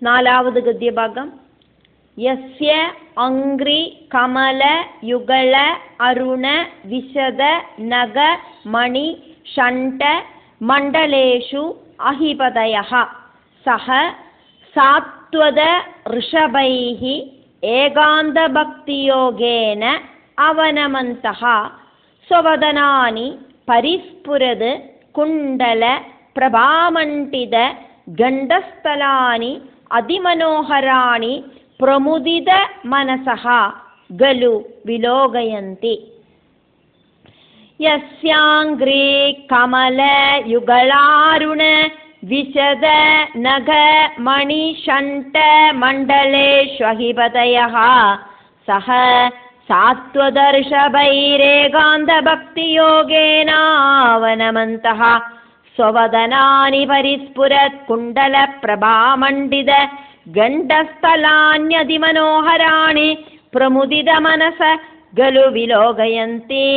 നാലാവത് ഗദ്യഭാഗം. യസ്യ അംഗ്രി കമല യുഗള അരുണ വിശദ നഗ മണി ഷണ്ഡ മണ്ഡലേഷു അഹിപതയഃ സഹ സാത്വത ഋഷഭൈഃ ഏകാന്തഭക്തിയോഗേന അവനമന്തഃ സ്വവദനാനി പരിസ്ഫുരത് കുണ്ഡല പ്രഭാമണ്ഡിത ഗണ്ഡസ്ഥലാനി അതിമനോഹരാണി പ്രമുദിത മനസഃ ഗലു വിലോകയന്തി. യസ്യാംഗ്രേ കമല യുഗളാരുണ വിശദ നഖ മണി ഷണ്ഡ മണ്ഡലേഷ്വഹിപതയഃ സഹ സാത്വദർശഭൈരേകാന്തഭക്തിയോഗേനാവനമന്തഃ സ്വവദനാനി പരിസ്ഫുരത് കുണ്ഡല പ്രഭാമണ്ഡിത ഗണ്ഡസ്ഥലാന്യതിമനോഹരാണി പ്രമുദിത മനസ ഗലു വിലോകയന്തി.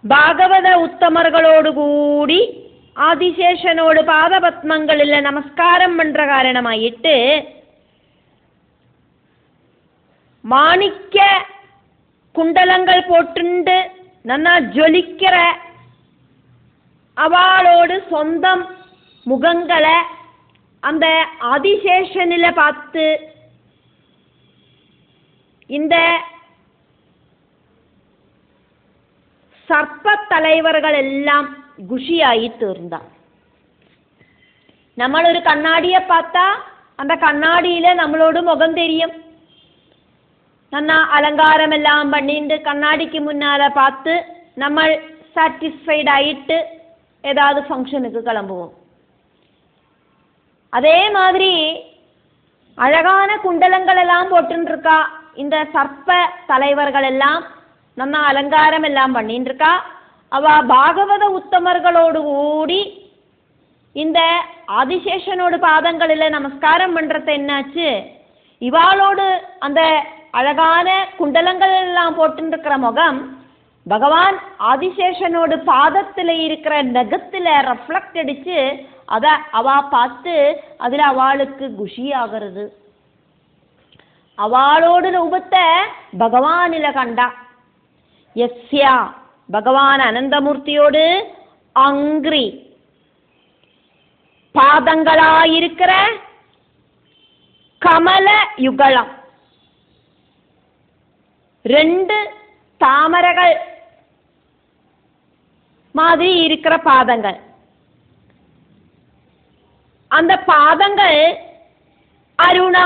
ഭാഗവത ഉത്തമர்களோடுകൂടി ஆதிசேஷனோடு பாதபத்மங்களில் நமஸ்காரம் பண்ற காரணமாயிட்டு மாணிக்க குண்டலங்கள் போட்டுண்டு நன்னா ஜொலிக்கிற அவளோடு சொந்தம் முகங்களை அந்த ஆதிசேஷனில பார்த்து இந்த சர்ப்ப தலைவர்கள் எல்லாம் குஷியாகி தீர்ந்தான். നമ്മൾ ഒരു കണ്ണാടിയെ பார்த்தா அந்த கண்ணாடியில நம்மளோட முகம் தெரியும். நன்னா அலங்காரம் எல்லாம் பண்ணிட்டு கண்ணாடிக்கு முன்னால பார்த்து நம்ம சாட்டிஸ்ஃபைட் ஆயிட்டு ஏதாவது ஃபங்க்ஷனுக்கு கிளம்புவோம். அதே மாதிரி அழகான குண்டலங்கள் எல்லாம் போட்டுன்னு இருக்கா இந்த சர்ப்ப தலைவர்கள் எல்லாம் நன்னா அலங்காரம் எல்லாம் பண்ணிட்டு இருக்கா. அவ பாகவத உத்தமர்களோடு கூடி இந்த ஆதிசேஷனோடு பாதங்களில் நமஸ்காரம் பண்றது என்னாச்சு, இவாளோடு அந்த அழகான குண்டலங்கள் எல்லாம் போட்டுருக்கிற முகம் பகவான் ஆதிசேஷனோடு பாதத்தில் இருக்கிற நகத்தில் ரெஃப்ளெக்ட் அடிச்சு அதை அவ பார்த்து அதில் அவளுக்கு குஷி ஆகிறது. அவளோடு ரூபத்தை பகவானில கண்டா. யஸ்யா பகவான் அனந்தமூர்த்தியோடு அங்கிரி பாதங்களாயிருக்கிற கமல யுகலம் ரெண்டு தாமரைகள் மாதிரி இருக்கிற பாதங்கள். அந்த பாதங்கள் அருணா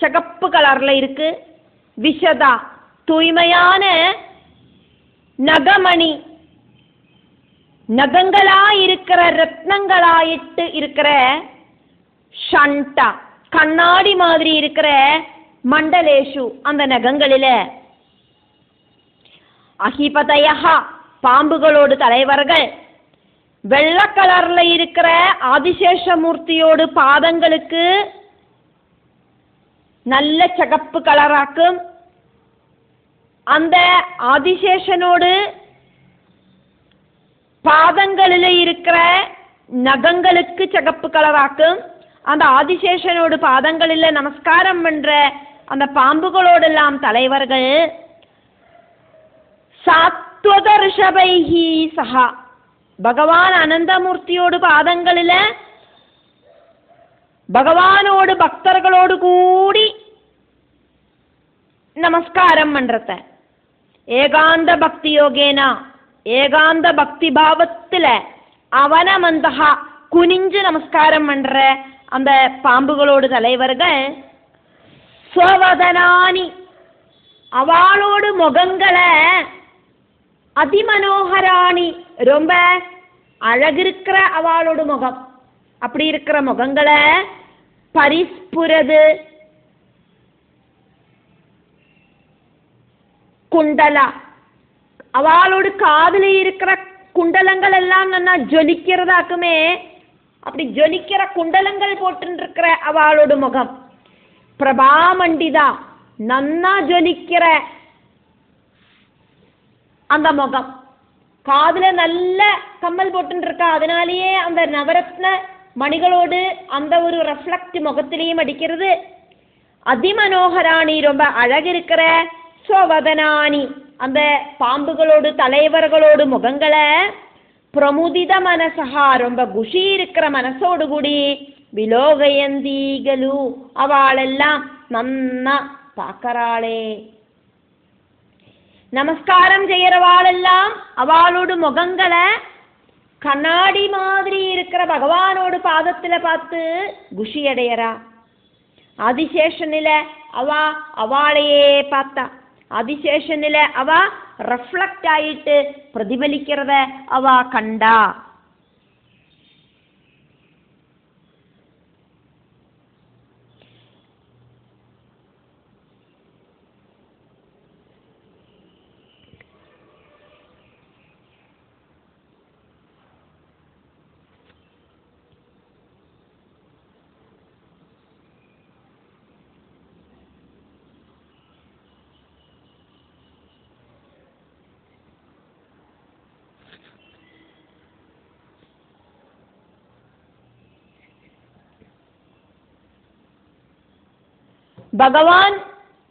சிகப்பு கலர்ல இருக்கு. விஷதா தூய்மையான நகமணி நகங்களாயிருக்கிற ரத்னங்களாயிட்டு இருக்கிற ஷண்டா கண்ணாடி மாதிரி இருக்கிற மண்டலேஷு அந்த நகங்களில அஹிபதயா பாம்புகளோடு தலைவர்கள் வெள்ளை கலர்ல இருக்கிற ஆதிசேஷமூர்த்தியோடு பாதங்களுக்கு நல்ல சிகப்பு கலராக்கும். அந்த ஆதிசேஷனோடு பாதங்களில் இருக்கிற நகங்களுக்கு சிகப்பு கலராக்கும். அந்த ஆதிசேஷனோடு பாதங்களில் நமஸ்காரம் பண்ற அந்த பாம்புகளோடெல்லாம் தலைவர்கள் சாத்வத ரிஷபைஹி சஹா பகவான் அனந்தமூர்த்தியோடு பாதங்களில் பகவானோடு பக்தர்களோடு கூடி நமஸ்காரம் பண்றத ஏகாந்த பக்தி யோகேனா ஏகாந்த பக்தி பாவத்தில் அவனமந்தகா குனிஞ்சு நமஸ்காரம் பண்ற அந்த பாம்புகளோடு தலைவர்கள் ஸ்வவதனானி அவளோடு முகங்களை அதிமனோகராணி ரொம்ப அழகிருக்கிற அவளோடு முகம் அப்படி இருக்கிற முகங்களை பரிஸ்புரது குண்டலா அவளோடு காதில் இருக்கிற குண்டலங்கள் எல்லாம் நல்லா ஜொலிக்கிறதாக்குமே. அப்படி ஜொலிக்கிற குண்டலங்கள் போட்டுருக்கிற அவளோடு முகம் பிரபாமண்டிதா நன்னா ஜொலிக்கிற அந்த முகம். காதுல நல்ல கம்மல் போட்டுருக்கா, அதனாலேயே அந்த நவரத்ன மணிகளோடு அந்த ஒரு ரெஃப்ளெக்ட் முகத்திலையும் அடிக்கிறது. அதிமனோகராணி ரொம்ப அழகு இருக்கிற ஸ்வவதனானி அந்த பாம்புகளோடு தலைவர்களோடு முகங்களை பிரமுதித மனசகா ரொம்ப குஷி இருக்கிற மனசோடு கூடி விலோகயந்தீகலு அவளெல்லாம் நன்னா பார்க்கறாளே. நமஸ்காரம் செய்யறவாளெல்லாம் அவளோட முகங்களை கண்ணாடி மாதிரி இருக்கிற பகவானோட பாதத்துல பார்த்து குஷி அடையறா. ஆதிசேஷனில அவளையே பார்த்தா. ஆதிசேஷனில அவ ரெஃப்ளெக்ட் ஆயிட்டு பிரதிபலிக்கிறத அவ கண்டா. பகவான்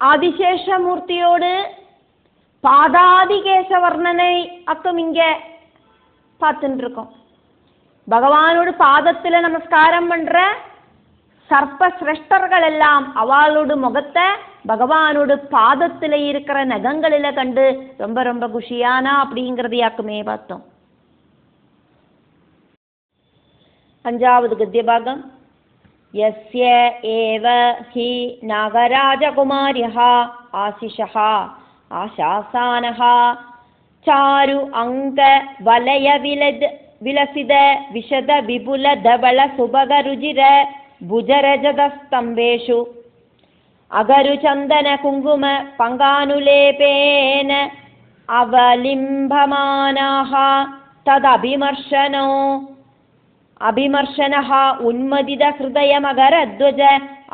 ஆதிசேஷமூர்த்தியோடு பாதாதிகேச வர்ணனை அக்கம் இங்க பார்த்துட்டு இருக்கோம். பகவானோட பாதத்துல நமஸ்காரம் பண்ற சர்ப்ப சிரஷ்டர்கள் எல்லாம் அவளோட முகத்தை பகவானோட பாதத்துல இருக்கிற நகங்களில கண்டு ரொம்ப ரொம்ப குஷியானா அப்படிங்கிறதையாக்குமே பார்த்தோம். 5வது கத்திய பாகம். यस्य एव हि नागराजकुमार्यः आशिषः आशासानः चारु अंक वलय विलसित विशद विपुल धवल सुभग रुजिर भुजरजतस्तंभेषु अगरु चंदन कुंकुम पंगानुलेपेन अवलिम्भमानाः तदभिमर्शनो अभिमर्शनः उन्मदित हृदयमगरध्वज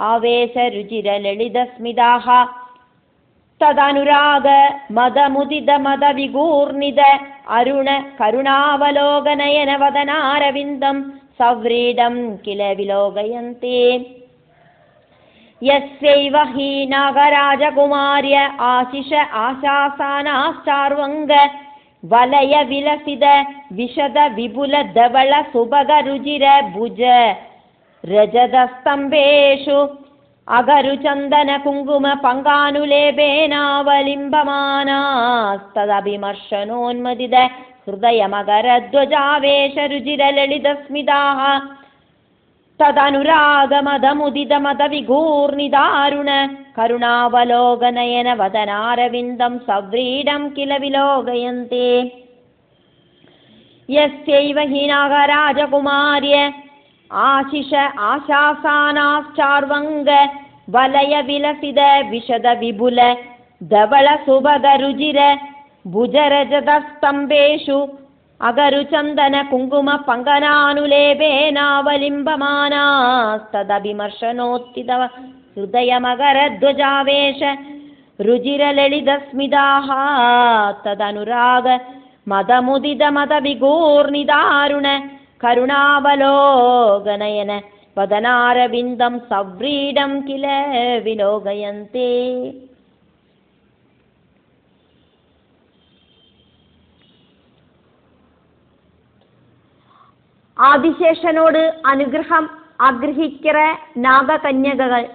आवेश रुचिर ललितस्मिताः तदनुराग मदमुदित मदविगूर्णित अरुण करुणावलोकनयन वदनारविन्दं सव्रीडं किल विलोकयन्ते. यस्यैव हि नागराजकुमार्य आशिष आशासानाश्चार्वङ्ग वलय विलसित विशद विपुल धवल सुभग रुचिर भुज रजतस्तंभेषु अगरु चंदन कुंकुम पंगानुलेपेनावलिम्बमानास्तदभिमर्शनोन्मदित हृदयमगरध्वजावेश रुचिर ललितस्मिताः तदनुरागमदमुदित मदविगूर्णिदारुण करुणावलोकनयन वदनारविन्दं सव्रीडं किल विलोकयन्ते. यस्यैव हि नागराजकुमार्य आशिष आशासानाश्चार्वङ्ग वलय विलसित विशद विपुल धवल सुभग रुचिर भुजरजतस्तंभेषु अगरु चंदन कुंकुम पंगनानुलेपेनावलिम्बमानास्तदभिमर्शनोत्थित हृदयमगरध्वजावेश रुचिर ललितस्मिताः तदनुराग मदमुदित मदविगूर्णिदारुण करुणावलोकनयन वदनारविन्दं सव्रीडं किल विलोकयन्ते. ஆதிசேஷனோடு அனுகிரகம் ஆகிரகிக்கிற நாககன்யகள்.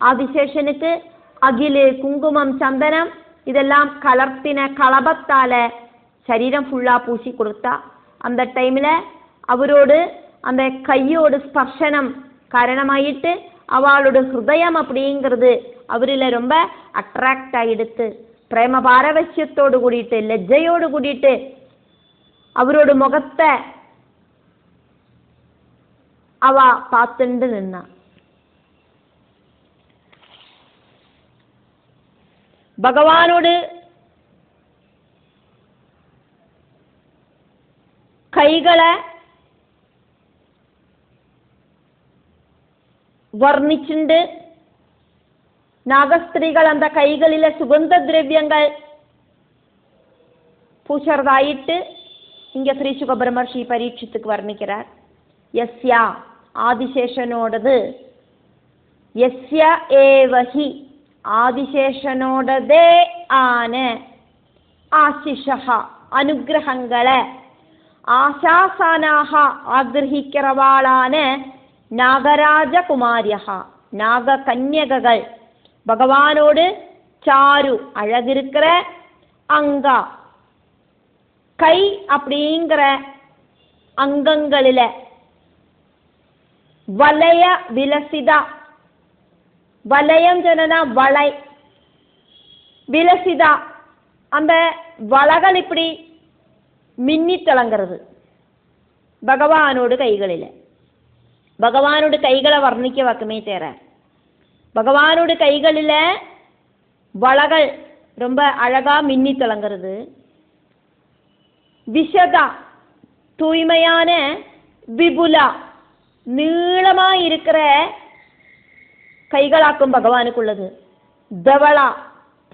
ஆதிசேஷனுக்கு அகிலு குங்குமம் சந்தனம் இதெல்லாம் கலர்த்தின களபத்தால சரீரம் ஃபுல்லா பூசி கொடுத்தா. அந்த டைம்ல அவரோடு அந்த கையோடு ஸ்பர்ஷனம் காரணமாயிட்டு அவளோட ஹிருதயம் அப்படிங்கிறது அவரில் ரொம்ப அட்ராக்ட் ஆகிடுத்து. பிரேம பாரவசியத்தோடு கூடிட்டு லஜ்ஜையோடு கூடிட்டு அவரோட முகத்தை அவ பார்த்துண்டு நின்னா. பகவானோடு கைகளை വർണ്ണിച്ചുണ്ട്. നാഗസ്ത്രീകൾ அந்த கைகளில சுகந்த திரவியங்கள் பூசறதாயிட்டு இங்க ஸ்ரீ சுக பிரம்மர்ஷி பரீட்சித்துக்கு வர்ணிக்கிறார். യസ്യ ആദിശേഷനോടത്, യസ്യ ഏവഹി ആദിശേഷനോടതേ ആണ്, ആശിഷഃ അനുഗ്രഹങ്ങളെ, ആശാസാനാഹ ആഗ്രഹിக்கிறവാളാണ്, നാഗരാജകുമാര്യഃ നാഗകന്യകകൾ, ഭഗവാനോട് சாரு அழகிருக்கிற, அங்கா கை அப்படிங்கிற அங்கங்களில், வலய விலசிதா வலயம் சொன்னா வளை, விலசிதா அந்த வளகள் இப்படி மின்னி திளங்கிறது பகவானோட கைகளில். பகவானோட கைகளை வர்ணிக்க வைக்குமே தேர, பகவானோட கைகளில் வளகள் ரொம்ப அழகா மின்னி திளங்கிறது. விஷதா தூய்மையான, விபுலா நீளமாக இருக்கிற கைகளாக்கும் பகவானுக்குள்ளது. தவளா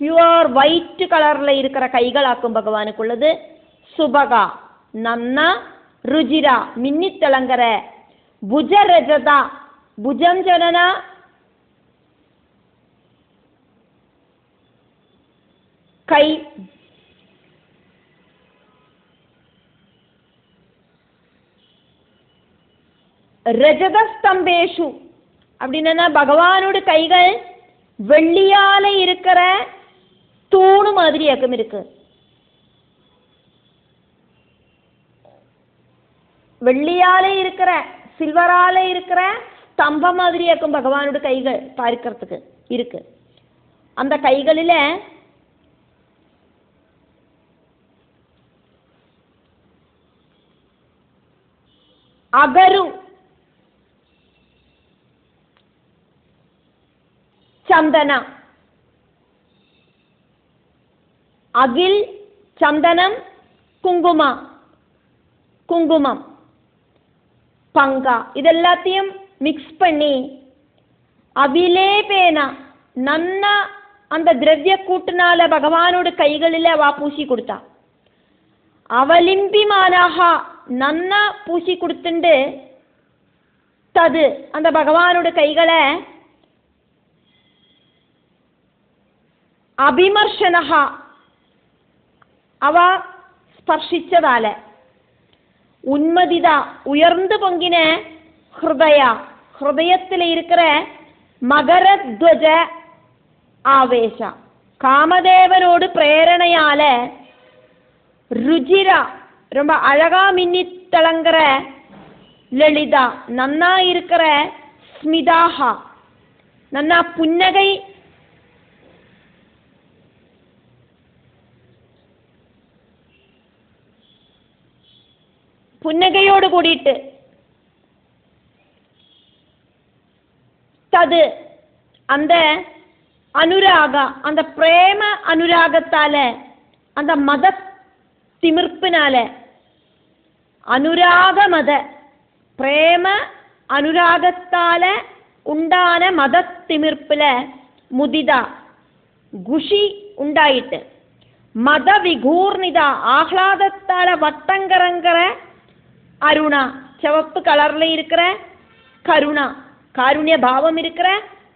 பியூர் ஒயிட் கலர்ல இருக்கிற கைகளாக்கும் பகவானுக்குள்ளது. சுபகா நன்னா, ருஜிரா மின்னி திளங்குற, புஜரஜதா புஜம் சொன்னா கை, ரஜதஸ்தம்பேஷு அப்படின்னா பகவானோட கைகள் வெள்ளியால இருக்கிற தூணு மாதிரியாக்கும் இருக்கு. வெள்ளியால இருக்கிற, சில்வரால இருக்கிற ஸ்தம்பம் மாதிரியாக்கும் பகவானோட கைகள் பார்க்கறதுக்கு இருக்கு. அந்த கைகளில அகரு சந்தன, அகில் சந்தனம், குங்குமம் பங்கா இதெல்லாத்தையும் மிக்ஸ் பண்ணி அபிலேபேனா நன்னா அந்த திரவிய கூட்டுனால பகவானோட கைகளில் அவ பூசி கொடுத்தா. அவலிம்பிமானாக நன்னா பூசி கொடுத்துண்டு தது அந்த பகவானோட கைகளை அபிமர்ஷனஹா அவ ஸ்பர்ஷிச்சதால, உன்மதிதா உயர்ந்து பொங்கின, ஹிருதயத்தில் இருக்கிற மகரத்வஜ ஆவேச காமதேவனோடு பிரேரணையால, ருஜிரா ரொம்ப அழகா மின்னி திளங்குற, லலிதா நன்னா இருக்கிற, ஸ்மிதாஹா நன்னா புன்னகை, புன்னகையோடு கூடிட்டு, தது அந்த அனுராகா அந்த பிரேம அனுராகத்தால, அந்த மத திமிர்ப்பினால, அனுராக மத பிரேம அனுராகத்தால உண்டான மத திமிர்ப்புல முதிதா குஷி உண்டாயிட்டு, மத விகூர்ணிதா ஆஹ்லாதத்தால வட்டங்கரங்கிற, அருணா சிவப்பு கலர்ல இருக்கிற, கருணா காருண்ய பாவம் இருக்கிற,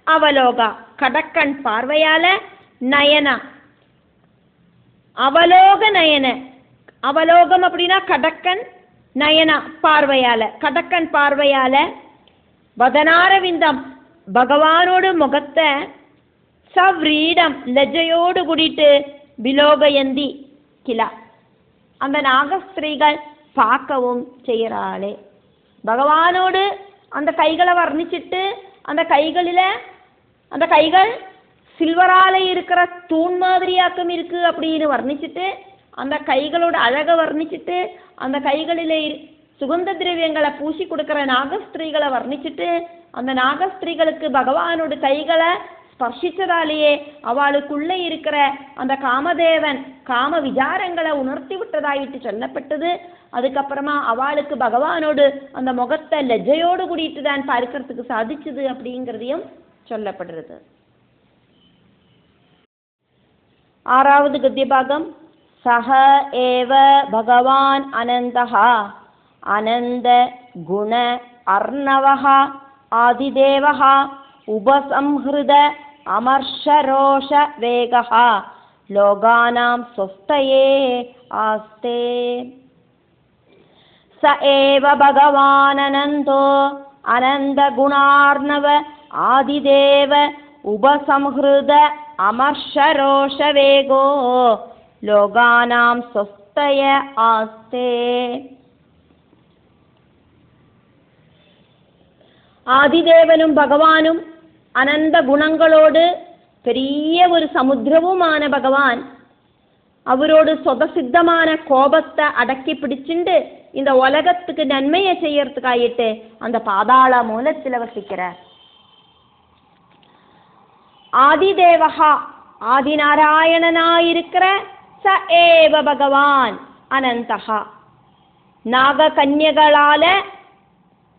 அவலோகா கடக்கண் பார்வையால, நயனா அவலோக நயன, அவலோகம் அப்படின்னா கடக்கன், நயனா பார்வையால, கடக்கன் பார்வையால, வதனாரவிந்தம் பகவானோடு முகத்தை சவ்ரீடம் லஜ்ஜையோடு கூடிட்டு, விலோகயந்தி கிலா அந்த நாகஸ்திரீகள் பார்க்கவும் செய்யறாளே. பகவானோடு அந்த கைகளை வர்ணிச்சிட்டு, அந்த கைகளில் அந்த கைகள் சில்வரால இருக்கிற தூண் மாதிரியாக்கம் இருக்கு அப்படின்னு வர்ணிச்சுட்டு, அந்த கைகளோட அழகை வர்ணிச்சுட்டு, அந்த கைகளில் சுகந்த திரவியங்களை பூசி கொடுக்குற நாகஸ்திரீகளை வர்ணிச்சுட்டு, அந்த நாகஸ்திரீகளுக்கு பகவானோட கைகளை ஸ்பர்ஷிச்சதாலேயே அவளுக்குள்ளே இருக்கிற அந்த காமதேவன் காம விசாரங்களை உணர்த்தி விட்டதாயிட்டு சொல்லப்பட்டது. அதுக்கப்புறமா அவளுக்கு பகவானோடு அந்த முகத்தை லஜ்ஜையோடு கூடிட்டு தான் பார்க்கறதுக்கு சாதிச்சுது அப்படிங்கிறதையும் சொல்லப்படுறது. ஆறாவது கத்தியபாகம். சஹ ஏவ பகவான் அனந்தஹா அனந்த குண அர்ணவஹ ஆதிதேவஹ உபசம்ஹிருத அமர்ஷரோஷ வேகஹ லோகானாம் ஸ்வஸ்தயே ஆஸ்தே. ச ஏவ பகவானந்தோ அனந்த குணார்ணவ ஆதிதேவ உபசம்ஹிருத அமர்ஷரோஷ வேகோ லோகானாம் ஸ்வஸ்தய ஆஸ்தே. ஆதிதேவனும் பகவானும் அனந்த குணங்களோடு பெரிய ஒரு சமுத்திரவுமான பகவான் அவரோடு சொதசித்தமான கோபத்தை அடக்கி பிடிச்சுண்டு இந்த உலகத்துக்கு நன்மையை செய்யறதுக்காயிட்டு அந்த பாதாள மூலத்தில் வசிக்கிறார். ஆதிதேவஹா ஆதிநாராயணனாயிருக்கிற ச ஏவ பகவான் அனந்தஹா நாககன்யகளால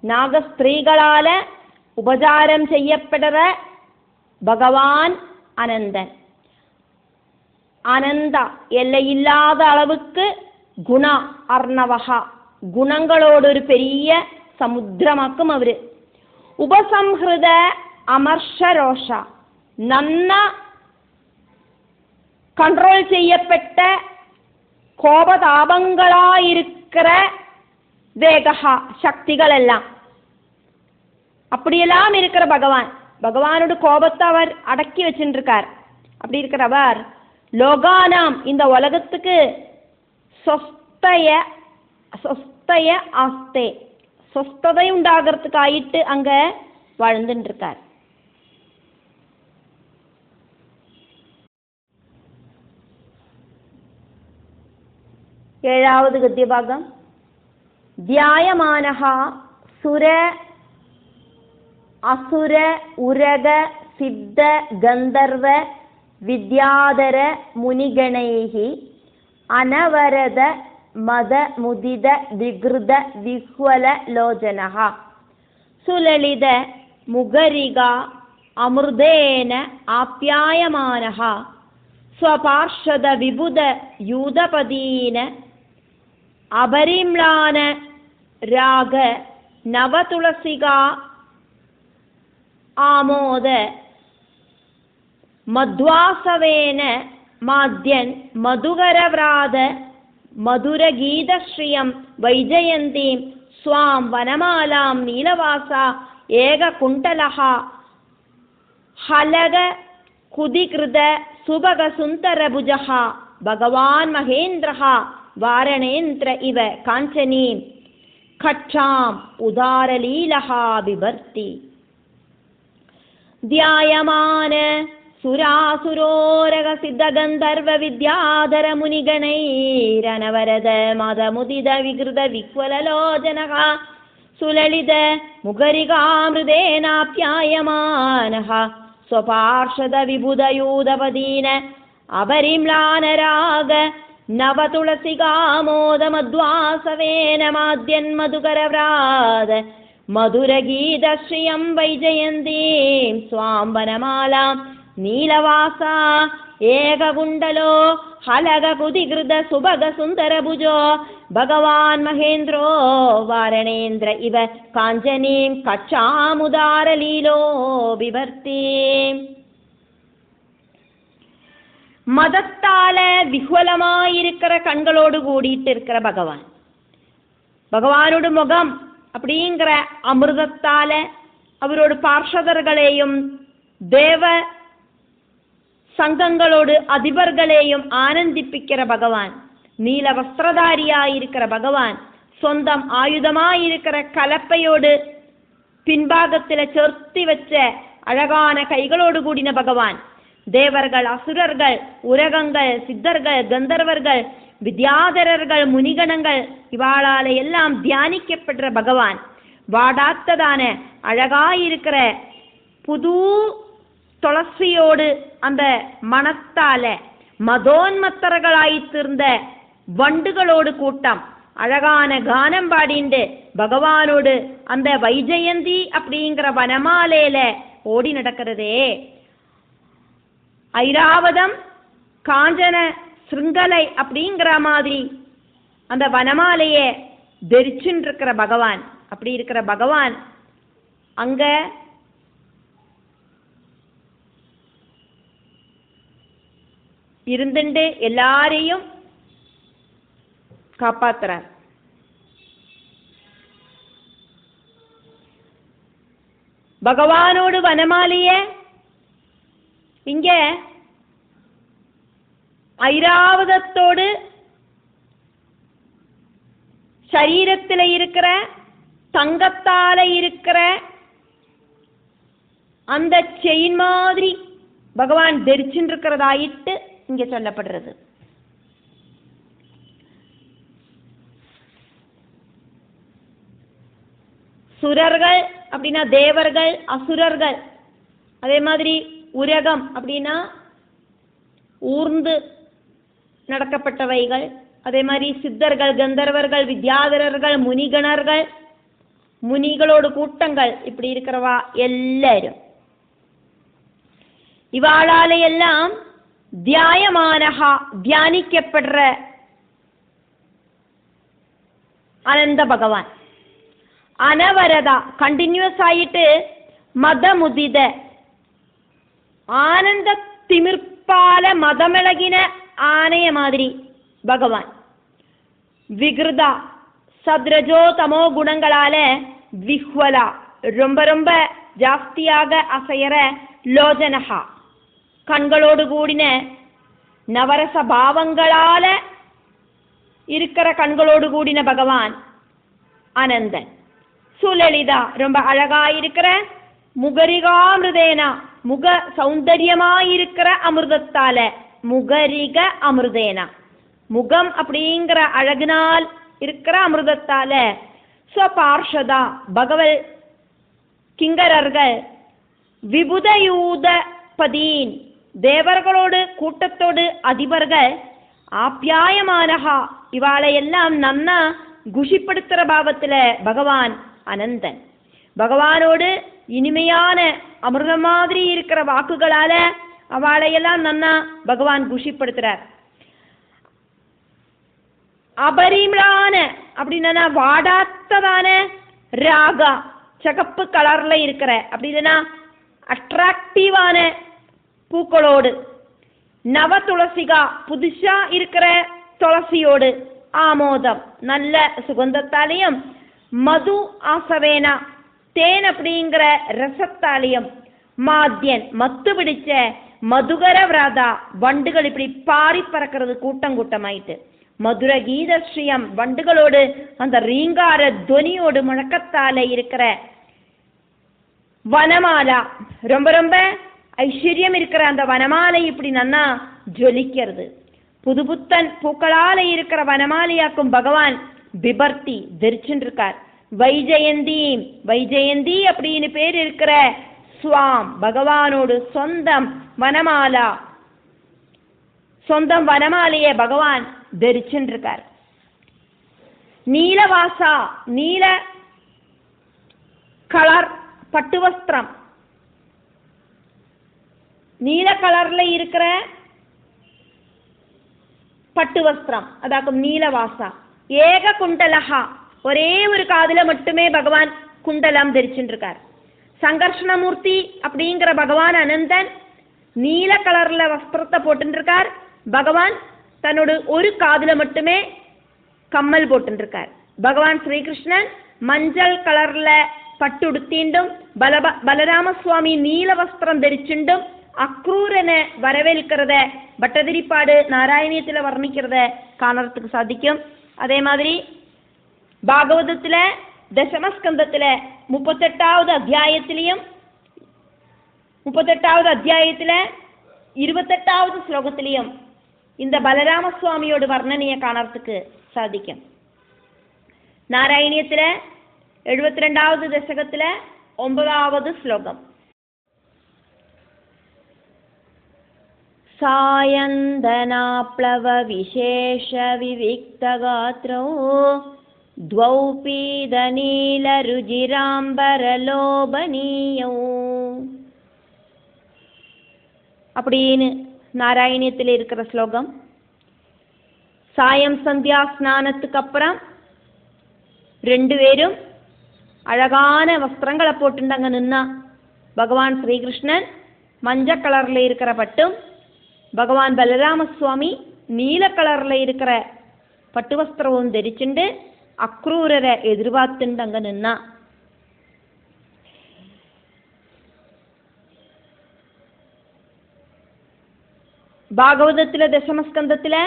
நாகஸ்திரீகளால உபசாரம் செய்யப்படுற பகவான் அனந்தன். அனந்த எல்லையில்லாத அளவுக்கு குண அர்ணவகா குணங்களோடு ஒரு பெரிய சமுத்திரமாக்கும் அவரு. உபசம்ஹிருத அமர்ஷரோஷா நன்ன கண்ட்ரோல் செய்யப்பட்ட கோபதாபங்களாயிருக்கிற வேகஹா சக்திகள் எல்லாம் அப்படியெல்லாம் இருக்கிற பகவான். பகவானோட கோபத்தை அவர் அடக்கி வச்சுருக்கார். அப்படி இருக்கிறவர் லோகானாம் இந்த உலகத்துக்கு சொஸ்தய ஆஸ்தே சொஸ்ததை உண்டாகிறதுக்காயிட்டு அங்க வாழ்ந்துட்டு இருக்கார். ஏழாவது கத்தியபாகம். தியாயமானஹா சுர அசுர உரக சித்த கந்தர்வ வித்யாதர முனிகணைஹி அனவரத மத முதித விக்ருத விஹ்வல லோஜனஹ சுலலித முகரிகா அமிர்தேன ஆப்யாயமானஹ ஸ்வபார்ஷத விபுத யூதபதீன அபரிம்லான ராக நவதுளசிகா ஆமோத மத்வாசவேன மாத்யன் மதுகரவ்ராத மதுரகீதஸ்ரீயம் வைஜயந்தீம் ஸ்வாம் வனமாலாம் நீலவாசா ஏக குண்டலஹா ஹலக குதிகிருத சுபக சுந்தரபுஜஹா பகவான் மகேந்திரஹா வாரணேந்திர இவ காஞ்சனீம் கட்சாம் உதாரலீலஹா பிபர்த்தி. தியாயமான சுராசுரோரக சித்த கந்தர்வ வித்யாதர முனிகணைரனவரத மதமுதித விகிருத விக்வலலோஜனஹா சுலலித முகரிகாமிருதேனாப்யாயமானஹ ஸ்வபார்ஷத விபுதயூதபதீன அபரிம்லானராக நவதுளசிகாமோத மத்வாசவேன மாத்யன்மதுகரவ்ராத மதுரகீதஸ்ரீயம் வைஜயந்தீம் ஸ்வாம் வனமாலாம் நீலவாசா ஏககுண்டலோ ஹலக குதிகிருத சுபக சுந்தரபுஜோ பகவான் மகேந்திரோ வாரணேந்திர இவ காஞ்சனீம் கட்சாமுதாரலீலோ பிபர்த்தி. மதத்தால விஹ்வலமாயிருக்கிற கண்களோடு கூடிட்டு இருக்கிற பகவான். பகவானோட முகம் அப்படிங்கிற அமிர்தத்தால அவரோட பார்ஷதர்களையும் தேவ சங்கங்களோடு அதிபர்களையும் ஆனந்திப்பிக்கிற பகவான். நீல வஸ்திரதாரியாயிருக்கிற பகவான். சொந்தம் ஆயுதமாயிருக்கிற கலப்பையோடு பின்பாகத்தில் சேர்த்தி வச்ச அழகான கைகளோடு கூடின பகவான். தேவர்கள், அசுரர்கள், உரகங்கள், சித்தர்கள், கந்தர்வர்கள், வித்யாதரர்கள், முனிகணங்கள் இவாளால எல்லாம் தியானிக்கப்படுற பகவான். வாடாத்ததான அழகாயிருக்கிற புது துளசியோடு அந்த மனத்தால மதோன்மத்தர்களாயித்திருந்த வண்டுகளோடு கூட்டம் அழகான கானம் பாடிண்டு பகவானோடு அந்த வைஜயந்தி அப்படிங்கிற வனமாலையில ஓடி நடக்கிறதே. ஐராவதம் காஞ்சன சிருங்கலை அப்படிங்கிற மாதிரி அந்த வனமாலைய தரிச்சுன்னு இருக்கிற பகவான். அப்படி இருக்கிற பகவான் அங்க இருந்துட்டு எல்லாரையும் காப்பாத்துறார். பகவானோடு வனமாலிய இங்க ஐராவதத்தோடு சரீரத்தில் இருக்கிற தங்கத்தால இருக்கிற அந்த செயின் மாதிரி பகவான் தரிச்சுட்டு இருக்கிறதாயிட்டு இங்க சொல்லப்படுறது. சுரர்கள் அப்படின்னா தேவர்கள், அசுரர்கள், அதே மாதிரி உரகம் அப்படின்னா ஊர்ந்து நடக்கப்பட்டவைகள், அதே மாதிரி சித்தர்கள், கந்தர்வர்கள், வித்யாதரர்கள், முனிகணர்கள், முனிகளோடு கூட்டங்கள், இப்படி இருக்கிறவா எல்லாரும் இவாளால எல்லாம் தியாயமானஹா தியானிக்கப்படுற அனந்த பகவான் அனவரதா கண்டினியூஸ் ஆயிட்டு மதமுதித ஆனந்த திமிர்ப்பால மதமிளகின ஆனைய மாதிரி பகவான் விகிருதா சத்ரஜோ தமோ குணங்களால விஹ்வலா ரொம்ப ரொம்ப ஜாஸ்தியாக அசையற லோஜனஹா கண்களோடு கூடின நவரச பாவங்களால இருக்கிற கண்களோடு கூடின பகவான் அனந்தன். சுலலிதா ரொம்ப அழகாயிருக்கிற முகரிகாமிருதேனா முக சௌந்தரியமாயிருக்கிற அமிர்தத்தால முகரிக அமிர்தேனா முகம் அப்படிங்கிற அழகினால் இருக்கிற அமிர்தத்தால ஸ்வபார்ஷதா பகவல் கிங்கரர்கள் விபுதயூத பதீன் தேவர்களோடு கூட்டத்தோடு அதிபர்கள் ஆப்யாயமானஹா இவாளையெல்லாம் நன்னா குஷிப்படுத்துற பாவத்துல பகவான் அனந்தன். பகவானோடு இனிமையான அமிர்தம் மாதிரி இருக்கிற வாக்குகளால அவளையெல்லாம் நன்னா பகவான் குஷிப்படுத்துறார். அபரிமளான அப்படின்னா வாடாத்ததான ராகா சகப்பு கலர்ல இருக்கிற அப்படி இல்லைன்னா அட்ராக்டிவான பூக்களோடு நவ துளசிகா புதுசா இருக்கிற துளசியோடு ஆமோதம் நல்ல சுகந்தத்தாலையும் மது ஆசவேனா தேன் அப்படிங்கிற ரசத்தாலையும் மாத்தியன் மத்து பிடிச்ச மதுகர விராதா வண்டுகள் இப்படி பாரி பறக்கிறது கூட்டம் கூட்டமாயிட்டு மதுர கீத ஸ்ரீயம் வண்டுகளோடு அந்த ரீங்கார துவனியோடு முழக்கத்தால இருக்கிற வனமாலா ரொம்ப ரொம்ப ஐஸ்வர்யம் இருக்கிற அந்த வனமாலை இப்படி நன்னா ஜொலிக்கிறது. புது புத்தன் பூக்களால இருக்கிற வனமாலையாக்கும் பகவான் பிபர்த்தி தரிச்சுட்டு இருக்கார். வைஜெயந்தி வைஜெயந்தி அப்படின்னு பேர் இருக்கிற ஸ்வாம் பகவானோடு சொந்தம் வனமாலா சொந்தம் வனமாலைய பகவான் தரிச்சுட்டு இருக்கார். நீலவாசா நீல கலர் பட்டு வஸ்திரம் நீல கலர்ல இருக்கிற பட்டு வஸ்திரம் அதாக்கும் நீலவாசா. ஏக குண்டலஹா ஒரே ஒரு காதுல மட்டுமே பகவான் குண்டலம் தரிச்சுட்டு இருக்கார். சங்கர்ஷணமூர்த்தி அப்படிங்கிற பகவான் அனந்தன் நீல கலர்ல வஸ்திரத்தை போட்டு இருக்கார். பகவான் தன்னோட ஒரு காதுல மட்டுமே கம்மல் போட்டு இருக்கார். பகவான் ஸ்ரீகிருஷ்ணன் மஞ்சள் கலர்ல பட்டு உடுத்தீண்டும் பலராம சுவாமி நீல வஸ்திரம் தரிச்சுண்டும் அக்ரூரனை வரவேற்கிறத பட்டதிரிப்பாடு நாராயணியத்துல வர்ணிக்கிறத காணறதுக்கு சாதிக்கும். அதே மாதிரி பாகவதத்துல தசமஸ்கந்தத்துல 38வது அத்தியாயத்திலையும் 28வது ஸ்லோகத்திலையும் இந்த பலராம சுவாமியோட வர்ணனையை காணறதுக்கு சாதிக்கும். நாராயணியத்துல 72வது தசகத்துல 9வது ஸ்லோகம். सायन्दनाप्लव विशेष विविक्तगात्रौ द्वौ पीदनीलरुजिराम्बरलोभनीयौ அப்படின்னு நாராயணியத்தில் இருக்கிற ஸ்லோகம். சாயம் சந்தியா ஸ்நானத்துக்கு அப்புறம் ரெண்டு பேரும் அழகான வஸ்திரங்களை போட்டுண்டு அங்கே நின்னா. பகவான் ஸ்ரீகிருஷ்ணன் மஞ்சள் கலரில் இருக்கிற பட்டும், பகவான் பலராமசுவாமி நீல கலரில் இருக்கிற பட்டு வஸ்திரமும் தரிச்சுண்டு அக்ரூரரை எதிர்பார்த்துண்டு அங்கே நின்னா. பாகவதத்தில் தசமஸ்கந்தத்தில்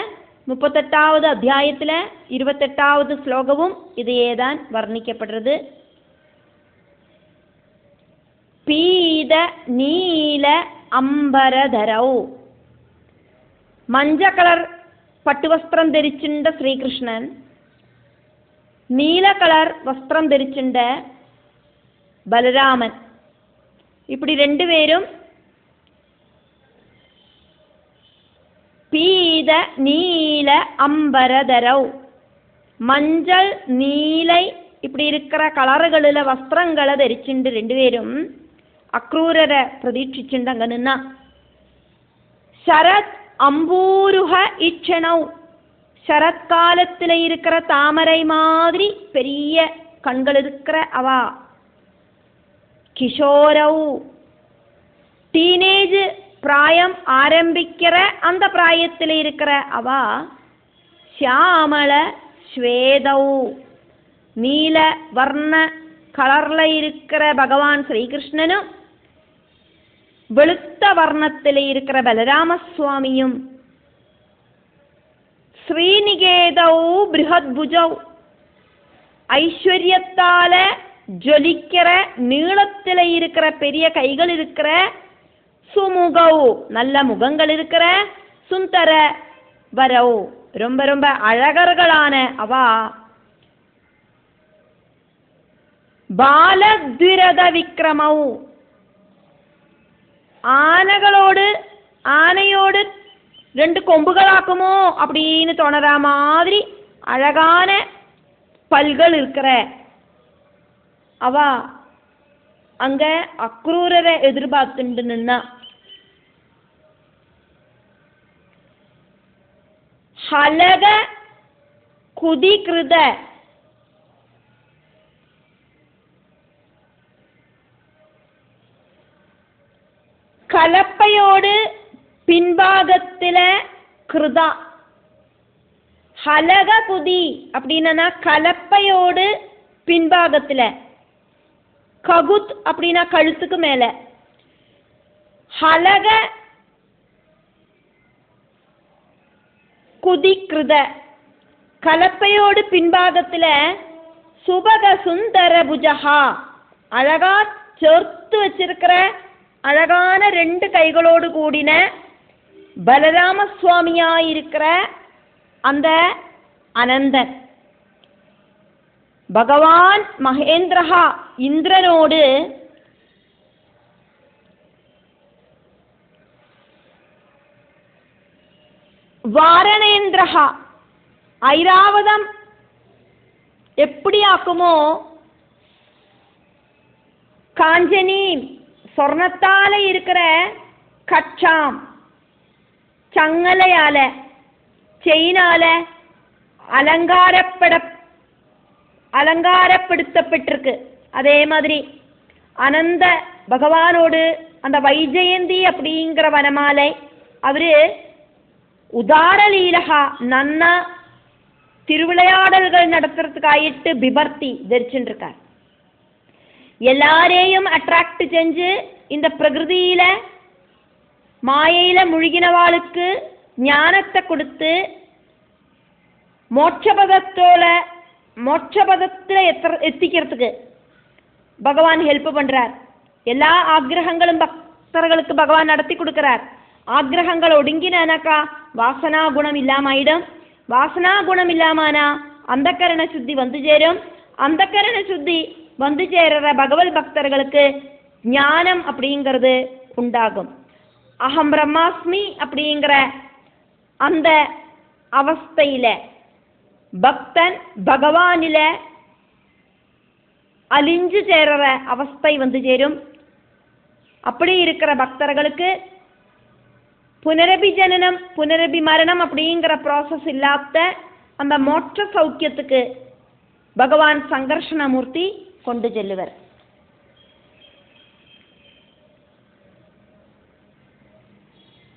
38வது அத்தியாயத்தில் 28வது ஸ்லோகமும் இதையேதான் வர்ணிக்கப்படுறது. பீத நீல அம்பரதரௌ, மஞ்ச கலர் பட்டு வஸ்திரம் ധരിച്ചിണ്ട ஸ்ரீகிருஷ்ணன், நீல கலர் வஸ்திரம் ധരിച്ചിണ്ട பலராமன், இப்படி ரெண்டு பேரும் பீத நீல அம்பரதரௌ, மஞ்சள் நீலை இப்படி இருக்கிற கலറുകളിലെ വസ്ത്രങ്ങളെ ധരിച്ചിട്ട് രണ്ടുപേരും അക്രൂരരെ പ്രതീക്ഷിച്ചിട്ട് അങ്ങ് നിന്ന. ശരത് அம்பூருக இச்சனௌ, சரத்காலத்தில் இருக்கிற தாமரை மாதிரி பெரிய கண்கள் இருக்கிற அவா. கிஷோரௌ, டீனேஜ் பிராயம் ஆரம்பிக்கிற அந்த பிராயத்தில் இருக்கிற அவா. ஷியாமள ஸ்வேதௌ, நீல வர்ண கலர்ல இருக்கிற பகவான் ஸ்ரீகிருஷ்ணனும், வெளுத்த வர்ணத்தில் இருக்கிற பலராமசுவாமியும். ஸ்ரீநிகேதௌ பிருஹத்புஜௌ, ஐஸ்வர்யத்தால ஜொலிக்கிற நீளத்தில் இருக்கிற பெரிய கைகள் இருக்கிற. சுமுகௌ, நல்ல முகங்கள் இருக்கிற. சுந்தர வரௌ, ரொம்ப ரொம்ப அழகர்களான அவா. பாலத்விரத விக்ரமௌ, ஆனையோடு ரெண்டு கொம்புகளாக்குமோ அப்படின்னு தோணுற மாதிரி அழகான பல்கள் இருக்கிற அவா அங்க அக்ரூரரை எதிர்பார்த்துட்டு நின்னா. ஹலக குதிகிருத, கலப்பையோடு பின்பாகத்தில கிருதா. ஹலக குதி அப்படின்னா கலப்பையோடு பின்பாகத்துல. ககுத் அப்படின்னா கழுத்துக்கு மேல. ஹலக குதிகிருத, கலப்பையோடு பின்பாகத்துல. சுபக சுந்தர புஜஹா, அழகா சேர்த்து வச்சிருக்கிற அழகான ரெண்டு கைகளோடு கூடின பலராமசுவாமியாயிருக்கிற அந்த அனந்தன். பகவான் மகேந்திரஹா, இந்திரனோடு வாரணேந்திரஹா, ஐராவதம் எப்படி ஆக்குமோ, காஞ்சனி சொர்ணத்தால இருக்கிற கச்சாம், சங்கலையால செயினால அலங்காரப்படுத்தப்பட்டிருக்கு. அதே மாதிரி அனந்த பகவானோடு அந்த வைஜெயந்தி அப்படிங்கிற வனமாலை அவரு உதாரலீலகா நன்ன திருவிளையாடல்கள் நடத்துறதுக்காயிட்டு பிபர்த்தி தரிச்சுட்டு இருக்கார். எல்லாரையும் அட்ராக்ட் செஞ்சு இந்த பிரகிருதியில மாயையில முழுகினவாளுக்கு ஞானத்தை கொடுத்து மோட்சபதத்துல எத்திக்கிறதுக்கு பகவான் ஹெல்ப் பண்றார். எல்லா ஆக்ரகங்களும் பக்தர்களுக்கு பகவான் நடத்தி கொடுக்கிறார். ஆக்ரகங்கள் ஒடுங்கினாக்கா வாசனா குணம் இல்லாம வாசனா குணம் இல்லாமனா அந்த கரண சுத்தி வந்து சேரும். அந்த கரண சுத்தி வந்து சேர பகவத் பக்தர்களுக்கு ஞானம் அப்படிங்கிறது உண்டாகும். அகம் பிரம்மாஸ்மி அப்படிங்கிற அந்த அவஸ்தையில பக்தன் பகவானில அலிஞ்சு சேர அவஸ்தை வந்து சேரும். அப்படி இருக்கிற பக்தர்களுக்கு புனரபி ஜனனம் புனரபி மரணம் அப்படிங்கிற ப்ராசஸ் இல்லாத அந்த மோட்ச சௌக்கியத்துக்கு பகவான் சங்கர்ஷணமூர்த்தி கொண்டு செல்லுவர்.